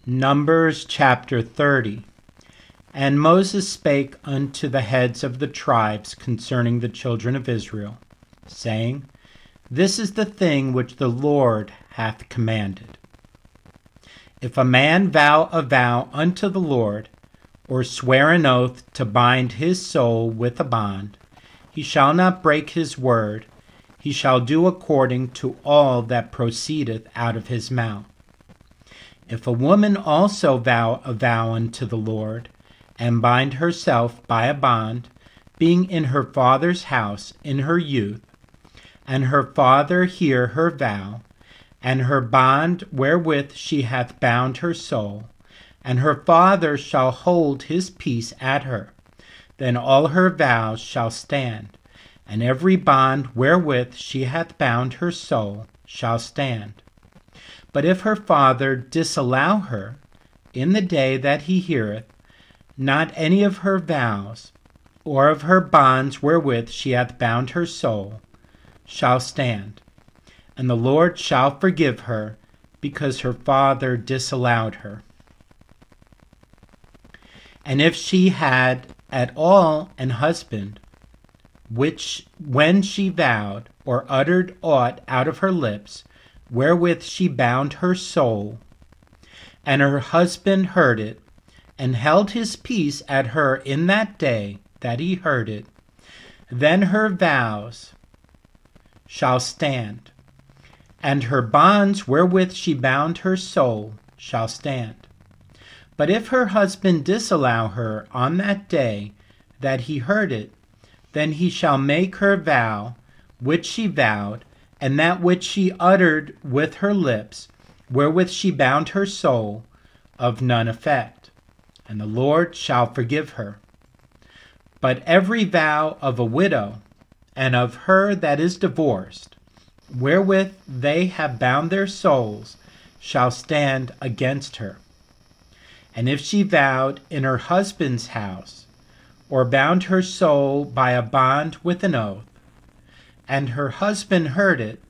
Numbers chapter 30. And Moses spake unto the heads of the tribes concerning the children of Israel, saying, This is the thing which the Lord hath commanded. If a man vow a vow unto the Lord, or swear an oath to bind his soul with a bond, he shall not break his word, he shall do according to all that proceedeth out of his mouth. If a woman also vow a vow unto the Lord, and bind herself by a bond, being in her father's house in her youth, and her father hear her vow, and her bond wherewith she hath bound her soul, and her father shall hold his peace at her, then all her vows shall stand, and every bond wherewith she hath bound her soul shall stand. But if her father disallow her, in the day that he heareth, not any of her vows, or of her bonds wherewith she hath bound her soul, shall stand, and the Lord shall forgive her, because her father disallowed her. And if she had at all an husband, which when she vowed, or uttered aught out of her lips, wherewith she bound her soul, and her husband heard it, and held his peace at her in that day that he heard it, then her vows shall stand, and her bonds wherewith she bound her soul shall stand. But if her husband disallow her on that day that he heard it, then he shall make her vow which she vowed, and that which she uttered with her lips, wherewith she bound her soul, of none effect, and the Lord shall forgive her. But every vow of a widow, and of her that is divorced, wherewith they have bound their souls, shall stand against her. And if she vowed in her husband's house, or bound her soul by a bond with an oath, and her husband heard it,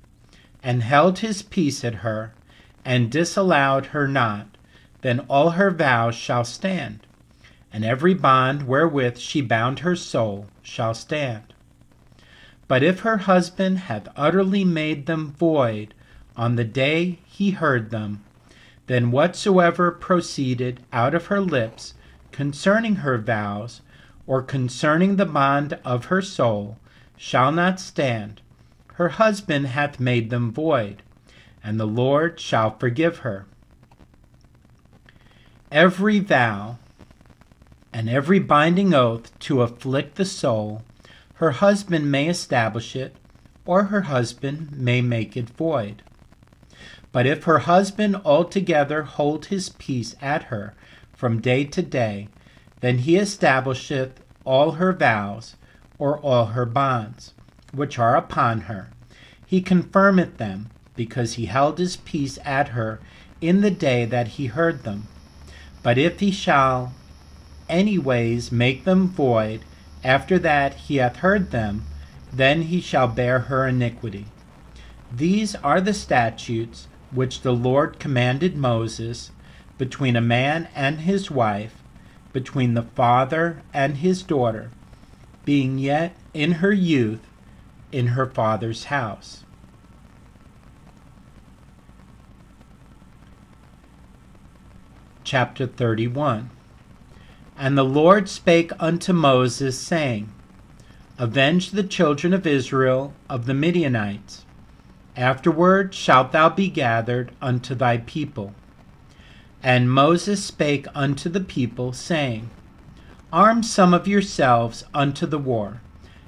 and held his peace at her, and disallowed her not, then all her vows shall stand, and every bond wherewith she bound her soul shall stand. But if her husband hath utterly made them void on the day he heard them, then whatsoever proceeded out of her lips concerning her vows, or concerning the bond of her soul, shall not stand. Her husband hath made them void, and the Lord shall forgive her. Every vow and every binding oath to afflict the soul, her husband may establish it, or her husband may make it void. But if her husband altogether hold his peace at her from day to day, then he establisheth all her vows, or all her bonds, which are upon her. He confirmeth them, because he held his peace at her in the day that he heard them. But if he shall anyways make them void after that he hath heard them, then he shall bear her iniquity. These are the statutes which the Lord commanded Moses between a man and his wife, between the father and his daughter, being yet in her youth in her father's house. Chapter 31. And the Lord spake unto Moses, saying, Avenge the children of Israel of the Midianites. Afterward shalt thou be gathered unto thy people. And Moses spake unto the people, saying, Arm some of yourselves unto the war,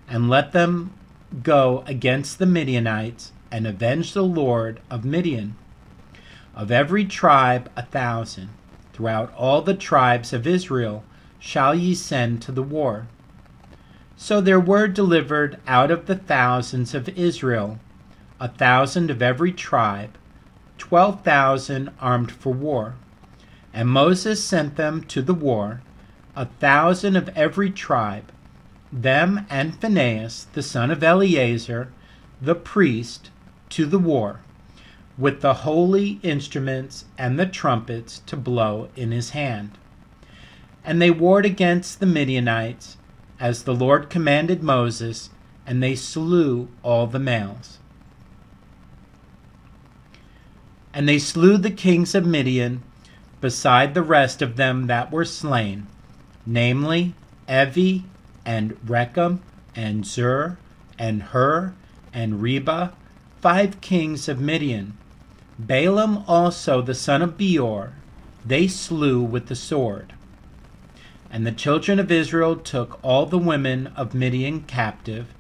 and let them go against the Midianites, and avenge the Lord of Midian. Of every tribe 1,000, throughout all the tribes of Israel, shall ye send to the war. So there were delivered out of the thousands of Israel 1,000 of every tribe, 12,000 armed for war. And Moses sent them to the war, 1,000 of every tribe, them and Phinehas the son of Eleazar, the priest, to the war, with the holy instruments and the trumpets to blow in his hand. And they warred against the Midianites, as the Lord commanded Moses, and they slew all the males. And they slew the kings of Midian, beside the rest of them that were slain, namely Evi, and Rechem, and Zur, and Hur, and Reba, 5 kings of Midian. Balaam also the son of Beor they slew with the sword. And the children of Israel took all the women of Midian captive,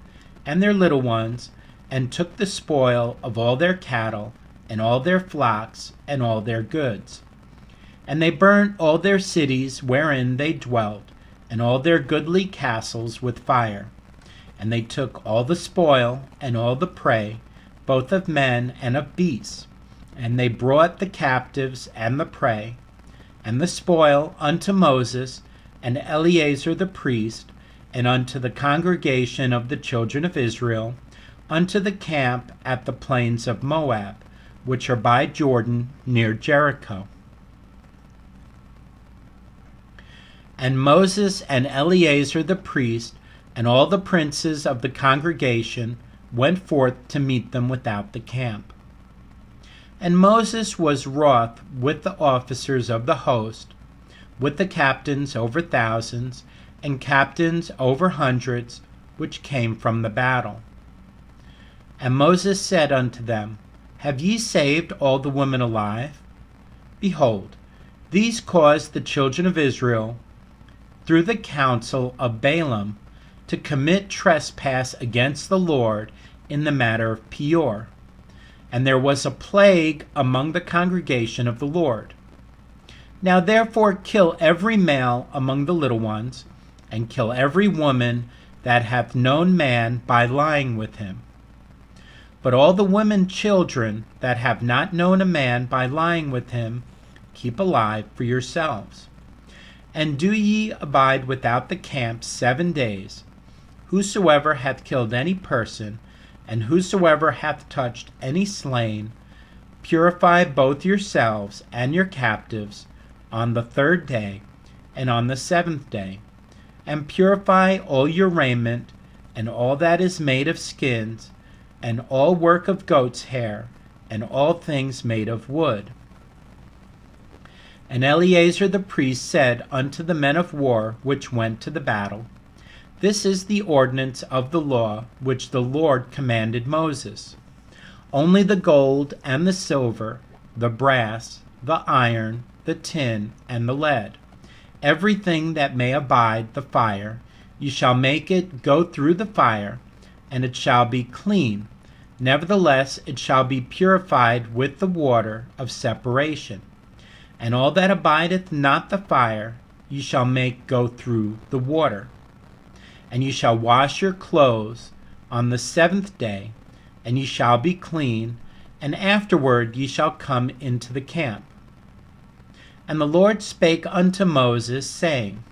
and their little ones, and took the spoil of all their cattle, and all their flocks, and all their goods. And they burnt all their cities wherein they dwelt, and all their goodly castles with fire. And they took all the spoil, and all the prey, both of men and of beasts. And they brought the captives and the prey, and the spoil unto Moses, and Eleazar the priest, and unto the congregation of the children of Israel, unto the camp at the plains of Moab, which are by Jordan near Jericho. And Moses and Eleazar the priest, and all the princes of the congregation, went forth to meet them without the camp. And Moses was wroth with the officers of the host, with the captains over thousands, and captains over hundreds, which came from the battle. And Moses said unto them, Have ye saved all the women alive? Behold, these caused the children of Israel, through the counsel of Balaam, to commit trespass against the Lord in the matter of Peor. And there was a plague among the congregation of the Lord. Now therefore kill every male among the little ones, and kill every woman that hath known man by lying with him. But all the women children that have not known a man by lying with him, keep alive for yourselves. And do ye abide without the camp 7 days. Whosoever hath killed any person, and whosoever hath touched any slain, purify both yourselves and your captives on the 3rd day, and on the 7th day, and purify all your raiment, and all that is made of skins, and all work of goat's hair, and all things made of wood. And Eleazar the priest said unto the men of war which went to the battle, This is the ordinance of the law which the Lord commanded Moses. Only the gold and the silver, the brass, the iron, the tin, and the lead, everything that may abide the fire, you shall make it go through the fire, and it shall be clean. Nevertheless it shall be purified with the water of separation. And all that abideth not the fire, you shall make go through the water. And you shall wash your clothes on the 7th day, and ye shall be clean, and afterward ye shall come into the camp. And the Lord spake unto Moses, saying,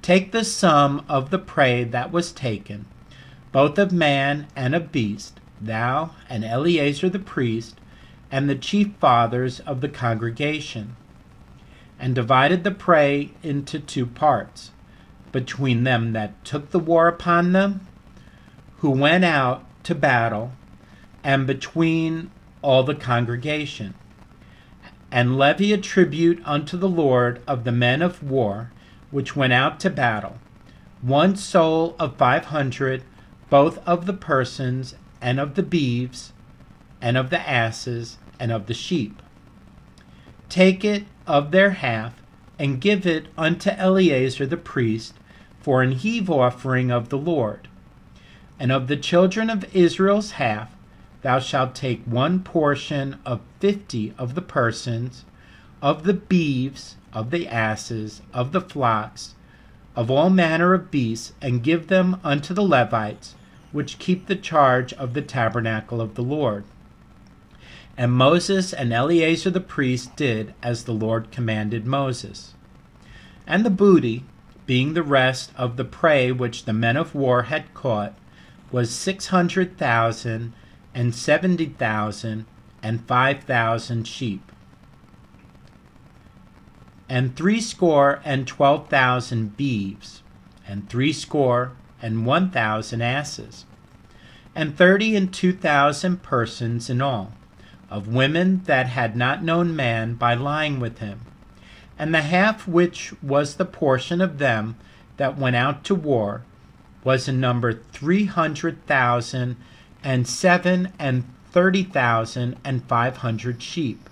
Take the sum of the prey that was taken, both of man and of beast, thou and Eleazar the priest, and the chief fathers of the congregation, and divided the prey into 2 parts, between them that took the war upon them, who went out to battle, and between all the congregation. And levy a tribute unto the Lord of the men of war, which went out to battle, 1 soul of 500, both of the persons, and of the beeves, and of the asses, and of the sheep. Take it of their half, and give it unto Eleazar the priest, for an heave offering of the Lord. And of the children of Israel's half, thou shalt take 1 portion of 50 of the persons, of the beeves, of the asses, of the flocks, of all manner of beasts, and give them unto the Levites, which keep the charge of the tabernacle of the Lord. And Moses and Eleazar the priest did as the Lord commanded Moses. And the booty, being the rest of the prey which the men of war had caught, was 600,000 and 70,000 and 5,000 sheep, and 62,012 beeves, and 61,000 asses, and 32,000 persons in all, of women that had not known man by lying with him. And the half which was the portion of them that went out to war was in number 300,000, and 37,500 sheep.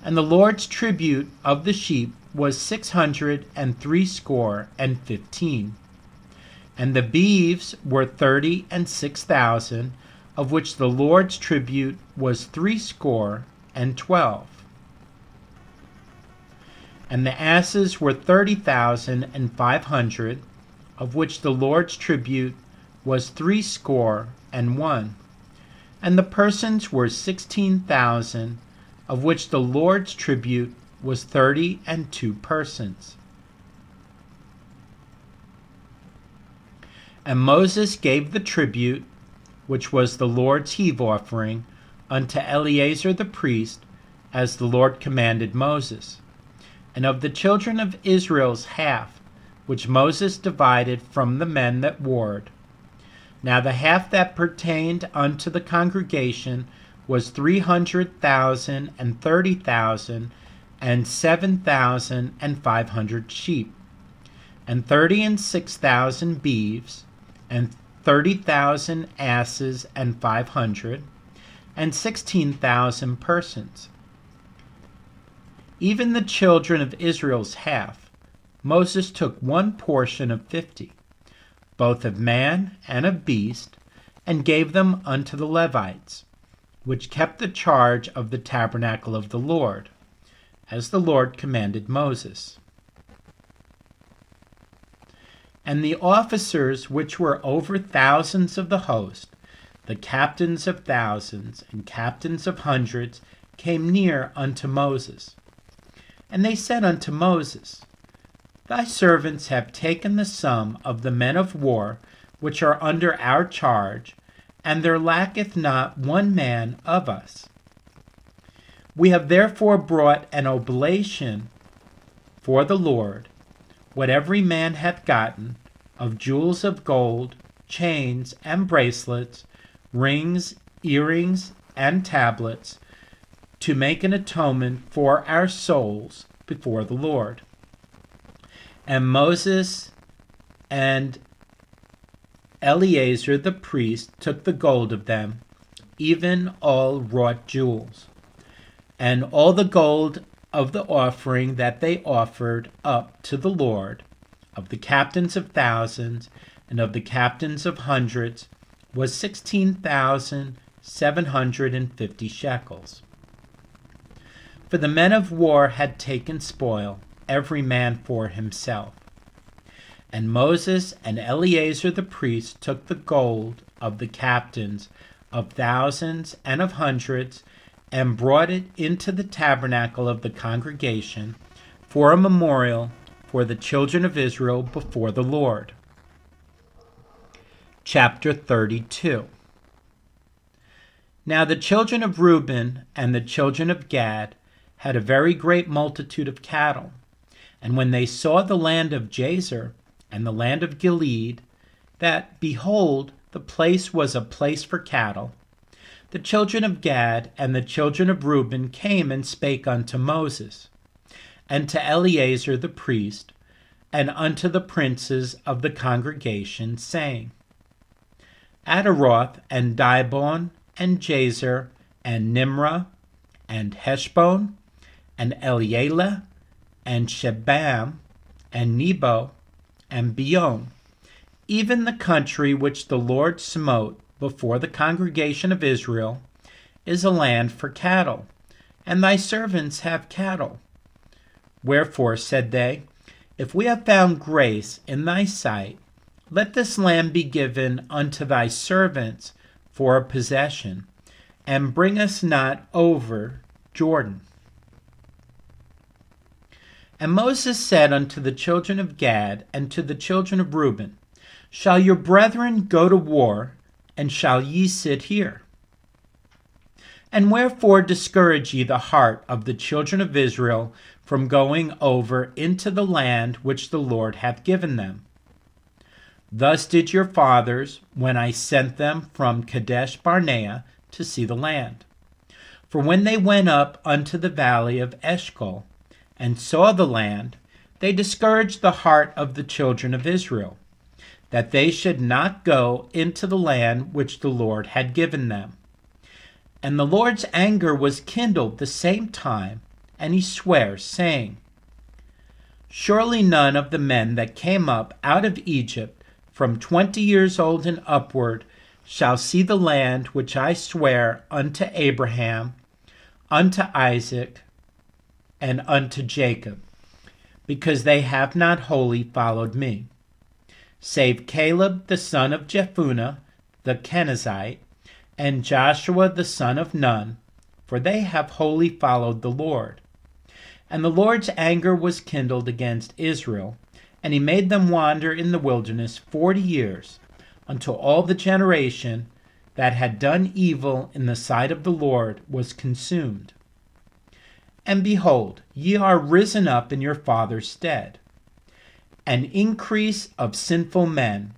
And the Lord's tribute of the sheep was 615. And the beeves were 36,000, of which the Lord's tribute was 612. And the asses were 30,500, of which the Lord's tribute was 61. And the persons were 16,000, of which the Lord's tribute was 32 persons. And Moses gave the tribute, which was the Lord's heave offering, unto Eleazar the priest, as the Lord commanded Moses. And of the children of Israel's half, which Moses divided from the men that warred. Now the half that pertained unto the congregation was 300,000, and 30,000, and 7,500 sheep, and 36,000 beeves, and 30,000 asses, and 500, and 16,000 persons. Even the children of Israel's half, Moses took one portion of 50, both of man and of beast, and gave them unto the Levites, which kept the charge of the tabernacle of the Lord, as the Lord commanded Moses. And the officers which were over thousands of the host, the captains of thousands and captains of hundreds, came near unto Moses. And they said unto Moses, Thy servants have taken the sum of the men of war which are under our charge, and there lacketh not one man of us. We have therefore brought an oblation for the Lord, what every man hath gotten, of jewels of gold, chains and bracelets, rings, earrings, and tablets, to make an atonement for our souls before the Lord. And Moses and Eleazar the priest took the gold of them, even all wrought jewels, and all the gold of the offering that they offered up to the Lord, of the captains of thousands and of the captains of hundreds, was 16,750 shekels. For the men of war had taken spoil, every man for himself. And Moses and Eleazar the priest took the gold of the captains of thousands and of hundreds, and brought it into the tabernacle of the congregation for a memorial for the children of Israel before the Lord. Chapter 32. Now the children of Reuben and the children of Gad had a very great multitude of cattle. And when they saw the land of Jazer and the land of Gilead, that, behold, the place was a place for cattle, the children of Gad and the children of Reuben came and spake unto Moses, and to Eleazar the priest, and unto the princes of the congregation, saying, Ataroth and Dibon and Jazer and Nimrah and Heshbon and Elealeh and Shebam and Nebo and Beon, even the country which the Lord smote before the congregation of Israel, is a land for cattle, and thy servants have cattle. Wherefore, said they, if we have found grace in thy sight, let this land be given unto thy servants for a possession, and bring us not over Jordan. And Moses said unto the children of Gad and to the children of Reuben, Shall your brethren go to war, and shall ye sit here? And wherefore discourage ye the heart of the children of Israel from going over into the land which the Lord hath given them? Thus did your fathers, when I sent them from Kadesh Barnea to see the land. For when they went up unto the valley of Eshcol, and saw the land, they discouraged the heart of the children of Israel, that they should not go into the land which the Lord had given them. And the Lord's anger was kindled the same time, and he sware, saying, Surely none of the men that came up out of Egypt from 20 years old and upward shall see the land which I swear unto Abraham, unto Isaac, and unto Jacob, because they have not wholly followed me, save Caleb the son of Jephunneh the Kenizzite, and Joshua the son of Nun, for they have wholly followed the Lord. And the Lord's anger was kindled against Israel, and he made them wander in the wilderness 40 years, until all the generation that had done evil in the sight of the Lord was consumed. And behold, ye are risen up in your father's stead, an increase of sinful men,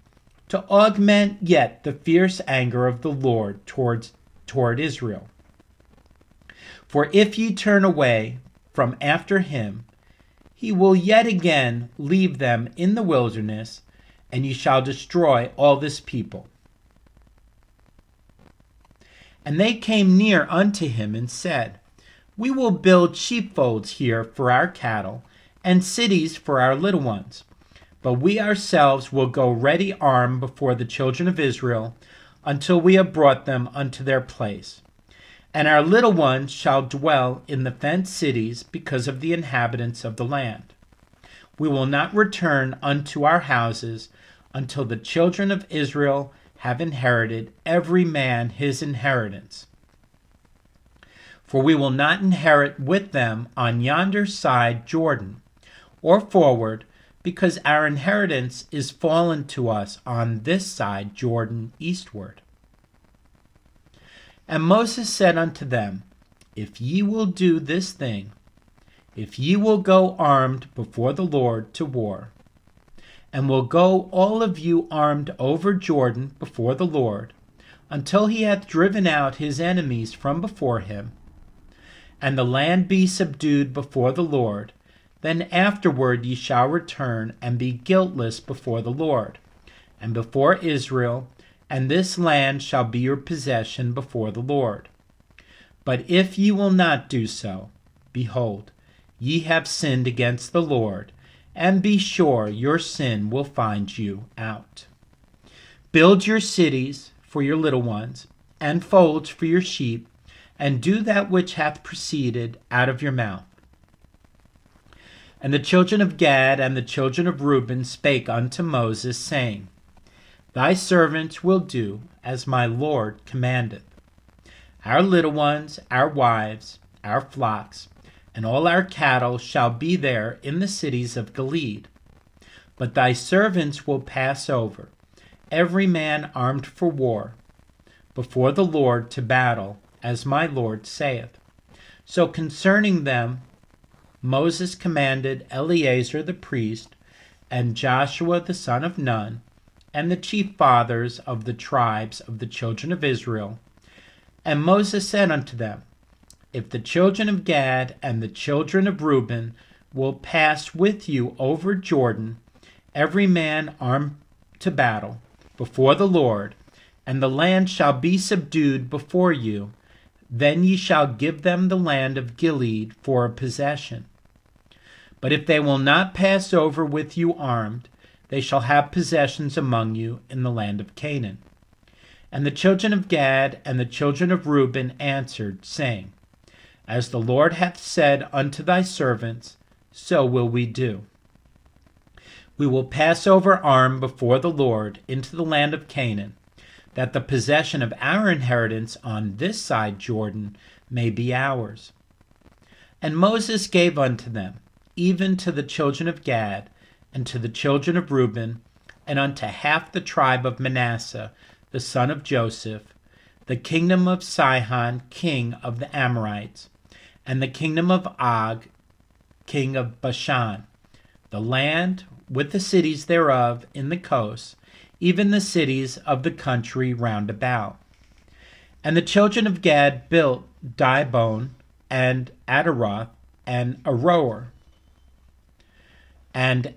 to augment yet the fierce anger of the Lord toward Israel. For if ye turn away from after him, he will yet again leave them in the wilderness, and ye shall destroy all this people. And they came near unto him and said, We will build sheepfolds here for our cattle, and cities for our little ones. But we ourselves will go ready armed before the children of Israel, until we have brought them unto their place. And our little ones shall dwell in the fenced cities because of the inhabitants of the land. We will not return unto our houses until the children of Israel have inherited every man his inheritance. For we will not inherit with them on yonder side Jordan, or forward, because our inheritance is fallen to us on this side Jordan eastward. And Moses said unto them, If ye will do this thing, if ye will go armed before the Lord to war, and will go all of you armed over Jordan before the Lord, until he hath driven out his enemies from before him, and the land be subdued before the Lord, then afterward ye shall return and be guiltless before the Lord, and before Israel, and this land shall be your possession before the Lord. But if ye will not do so, behold, ye have sinned against the Lord, and be sure your sin will find you out. Build your cities for your little ones, and folds for your sheep, and do that which hath proceeded out of your mouth. And the children of Gad and the children of Reuben spake unto Moses, saying, Thy servants will do as my Lord commandeth. Our little ones, our wives, our flocks, and all our cattle shall be there in the cities of Gilead. But thy servants will pass over, every man armed for war, before the Lord to battle, as my Lord saith. So concerning them Moses commanded Eleazar the priest, and Joshua the son of Nun, and the chief fathers of the tribes of the children of Israel. And Moses said unto them, If the children of Gad and the children of Reuben will pass with you over Jordan, every man armed to battle, before the Lord, and the land shall be subdued before you, then ye shall give them the land of Gilead for a possession. But if they will not pass over with you armed, they shall have possessions among you in the land of Canaan. And the children of Gad and the children of Reuben answered, saying, As the Lord hath said unto thy servants, so will we do. We will pass over armed before the Lord into the land of Canaan, that the possession of our inheritance on this side Jordan may be ours. And Moses gave unto them, even to the children of Gad, and to the children of Reuben, and unto half the tribe of Manasseh, the son of Joseph, the kingdom of Sihon, king of the Amorites, and the kingdom of Og, king of Bashan, the land with the cities thereof in the coast, even the cities of the country round about. And the children of Gad built Dibon, and Ataroth, and Aroer, and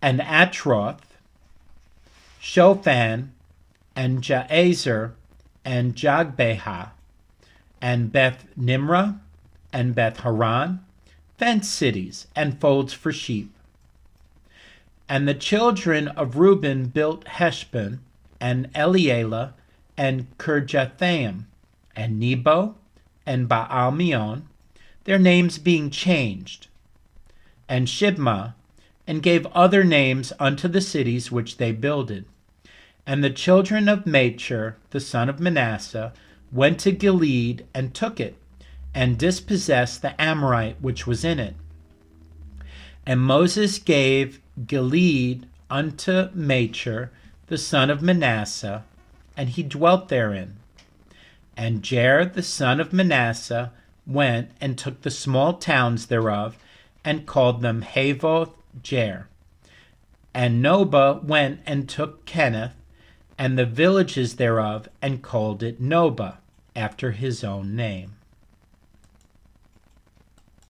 Atroth, Shophan, and Jazer, and Jogbeha, and Beth Nimrah, and Beth Haran, fenced cities, and folds for sheep. And the children of Reuben built Heshbon, and Elealeh, and Kirjathaim, and Nebo, and Baal-meon, their names being changed, and Shibmah, and gave other names unto the cities which they builded. And the children of Machir, the son of Manasseh, went to Gilead, and took it, and dispossessed the Amorite which was in it. And Moses gave Gilead unto Machir, the son of Manasseh, and he dwelt therein. And Jair, the son of Manasseh, went and took the small towns thereof, and called them Havoth Jair. And Nobah went and took Kenneth, and the villages thereof, and called it Nobah, after his own name.